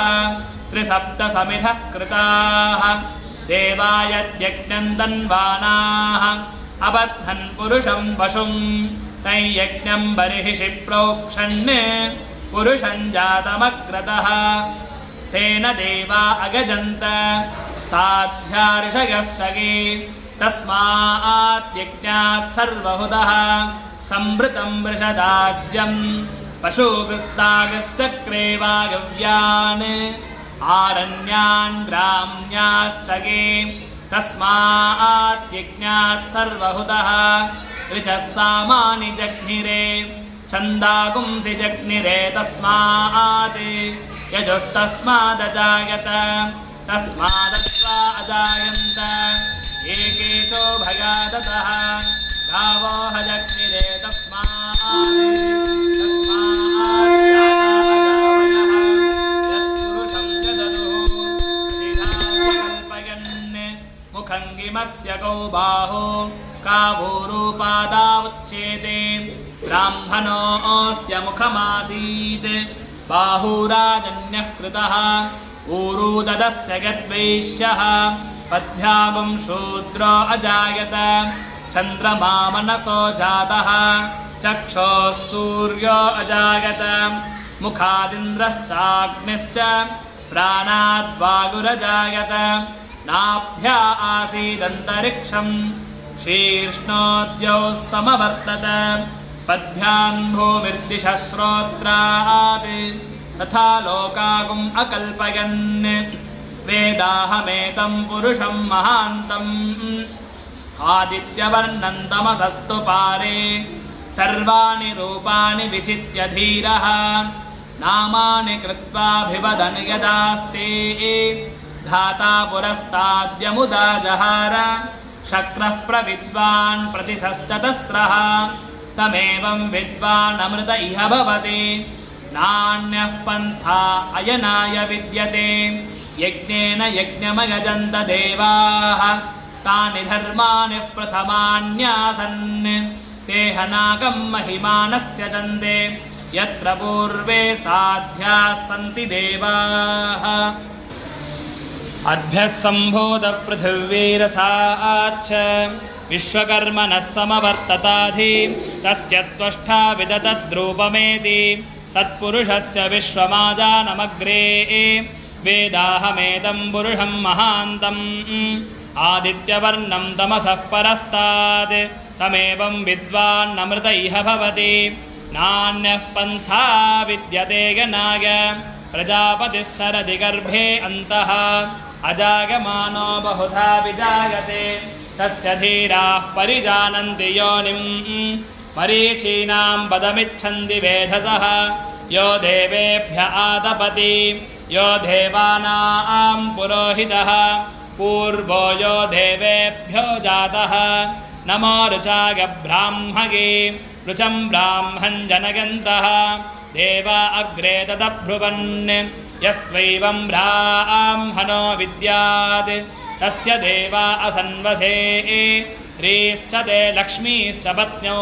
त्रिसप्तसमिधः कृताः देवा यद्यज्ञं तन्वानाः अबध्नन् पुरुषं पशुं तैयज्ञं बर्हिषि प्रोक्षन् पुरुषं जातमग्रतः तेन देवा अगजन्त साध्या ऋषयश्चगे तस्मात् यज्ञात् सर्वहुतः संवृतं वृषदाज्यं पशुगस्तागश्चक्रे वागव्यान् आरण्यान् ग्राम्याश्चगे तस्मात् यज्ञात् सर्वहुतः ऋचः सामानि जग्निरे छन्दागुंसि जग्निरे तस्मात् यजुस्तस्मादजायत तस्मादत्वा अजायन्त एकेशो भयादतः गावो हजग्निरे तस्मात् यत्पुरुषं जददुः कल्पयन् मुखङ्गिमस्य कौ बाहो कावोरूपादावच्छेदे ब्राह्मणोऽस्य मुखमासीत् बाहुराजन्यः कृतः ऊरूददस्य यद्वैश्यः पद्भ्यागुं शूद्रो अजायत चन्द्रमा मनसो जातः चक्षोः सूर्यो अजायत मुखादिन्द्रश्चाग्निश्च प्राणाद्वायुरजायत नाभ्या आसीदन्तरिक्षं शीर्ष्णोद्यौ समवर्तत पद्भ्यां भूमिर्दिशः श्रोत्रात् तथा लोकागुम् अकल्पयन् वेदाहमेतं पुरुषं महान्तम् आदित्यवर्णं तमसस्तु पारे सर्वाणि रूपाणि विचित्य धीरः नामानि कृत्वाभिवदन् यदास्ते धाता पुरस्ताद्यमुदा जहार शक्रः प्रविद्वान् प्रतिशश्चतस्रः तमेवं विद्वानमृत इह भवति नान्यः पन्था अयनाय विद्यते यज्ञेन यज्ञमयजन्त देवाः तानि धर्माणि प्रथमान्यासन् ते हनाकं महिमानस्य चन्दे यत्र पूर्वे साध्याः सन्ति देवाः अभ्यः सम्भूतपृथिवीरसाच्च विश्वकर्मणः समवर्तताधि तस्य त्वष्टा विदतद्रूपमेति तत्पुरुषस्य विश्वमाजानमग्रे वेदाहमेदं पुरुषं महान्तम् आदित्यवर्णं तमसः परस्तात् तमेवं विद्वान्नमृत इह भवति नान्यः पन्था विद्यते गणाय प्रजापतिश्चरति गर्भे अन्तः अजागमानो बहुधा विजायते तस्य धीराः परिजानन्ति योनिं मरीचीनां पदमिच्छन्ति वेधसः यो देवेभ्य आतपति यो देवानां पुरोहितः पूर्वो यो देवेभ्यो जातः नमो ऋचाग ब्राह्मगे ऋचं ब्राह्मं जनयन्तः देवा अग्रे तदब्रुवन् यस्त्वैवं ब्राह्मणो विद्यात् तस्य देवा असन्वसे ह्रीश्च ते लक्ष्मीश्च पत्न्यो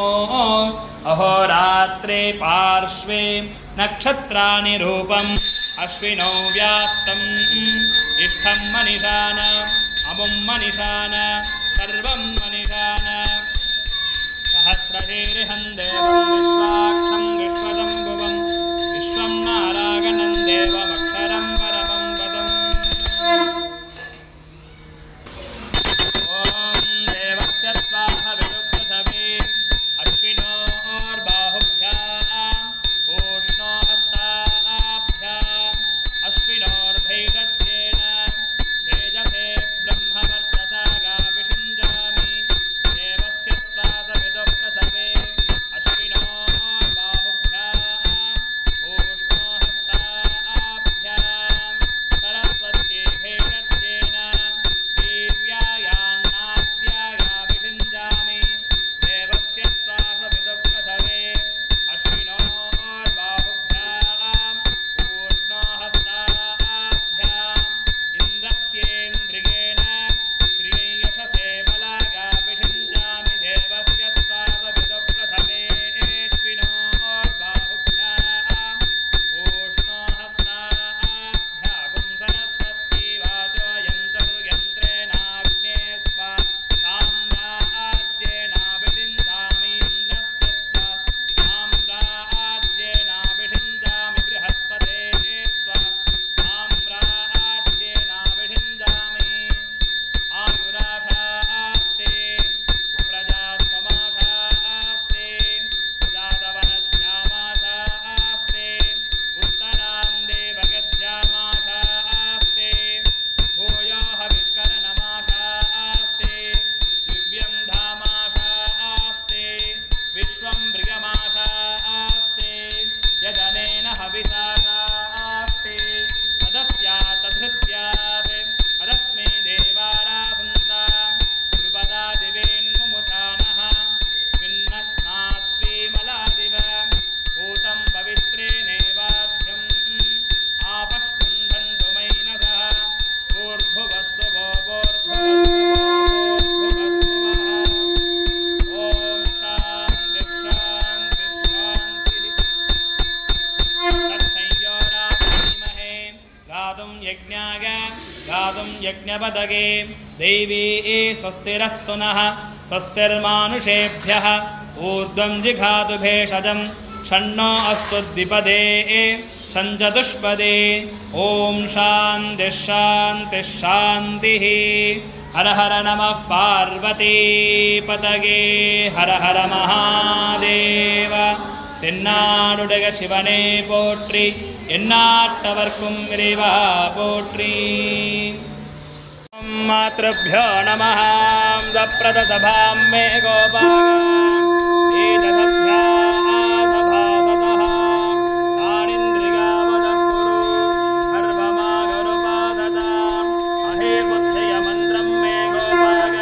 अहोरात्रे पार्श्वे नक्षत्राणि रूपम् अश्विनौ व्याप्तम् इष्टं मनिषान अमुं मनिषान सर्वं मनिषान सहस्रशीर्षं देवं विश्वाक्षं विश्वशम्भुवं विश्वं नारायणं देवमक्षरं परमं पदम् ॐ देवस्य स्वाहा विरुद्धसवे अश्विनोर्बाहुभ्याम् पूष्णो हस्ताभ्याम् अश्विनोर्धैषत्येन तेजसे ब्रह्मवर्चसा गाभिषिञ्जामि देवस्य स्वासविदुः प्रसवे अश्विनोर्बाहुभ्याम् पूष्णो हस्ताभ्याम् सरस्वत्येभेषत्येन वीर्यायान्नाद्यागाभिषिञ्जामि देवस्य स्वासविदुः प्रसवे अश्विनोर्बाहुभ्याम् पूष्णो हस्ताभ्याम् इन्द्रस्येन्द्रियेण श्रियशसे बलागाभिषिञ्जामि देवस्य स्वासविदुः प्रसवे अश्विनोर्बाहुभ्याम् पूष्णो हस्ताभ्यागुं सरस्वती वाचो यन्तुर्यन्त्रेणाग्ने स्वा साम्राज्येनाभिषिञ्जामि इन्द्रस्य स्वा साम्राज्येनाभिषिञ्जामि बृहस्पते स्वा साम्राज्येनाभिषिञ्जामि आयुराशास्ते सुप्रजात्वमाशास्ते जातवनश्यामाशास्ते उत्तरान्दे भगज्यामाशास्ते भूयो हविष्करनमाशास्ते दिव्यं धामाशास्ते विश्वं मृगमाशास्ते यदनेन हविषाशास्ते तदस्या तद्धृत्यात् तदस्मै देवारासन्ता द्रुपदा दिवेन्मुमुचानः स्विन्नस्नास्त्वीमलादिव भूतं पवित्रेणेवाध्यम् आपष्कुन्धन्तु मैनसः ऊर्ध्ववस्तु वो ॐ शान्तिः शान्तिः शान्तिः तत्संयोराधीमहे गातुं यज्ञाय गातुं यज्ञपदगे दैवी स्वस्तिरस्तु नः स्वस्तिर्मानुषेभ्यः ऊर्ध्वं जिघातु भेषजं षण्णो अस्तु द्विपदे सञ्चतुष्पदे ॐ शान्तिः शान्तिः शान्तिः हर हर नमः पार्वतीपतगे हर हर महादेव தென்னாடுடைய சிவனே போற்றி எந்நாட்டவர்க்கும் இறைவா போற்றி மாத்ருभ्यो नमः सप्रदसभां मे गोपाः एतदभ्याः सभासतः आनिन्द्रियावदकुरु सर्वमागरुपादताम् अहेर्बुद्धयमन्त्रं मे गोपाः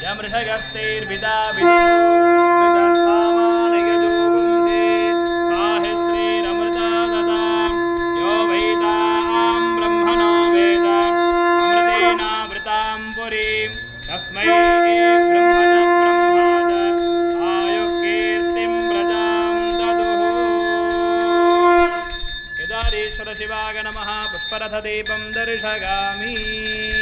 यमृषगस्तेर्विदा तस्मै ब्रह्मज ब्रह्माज आयुः कीर्तिं प्रजां ददुः धूपदीपं दर्शयामि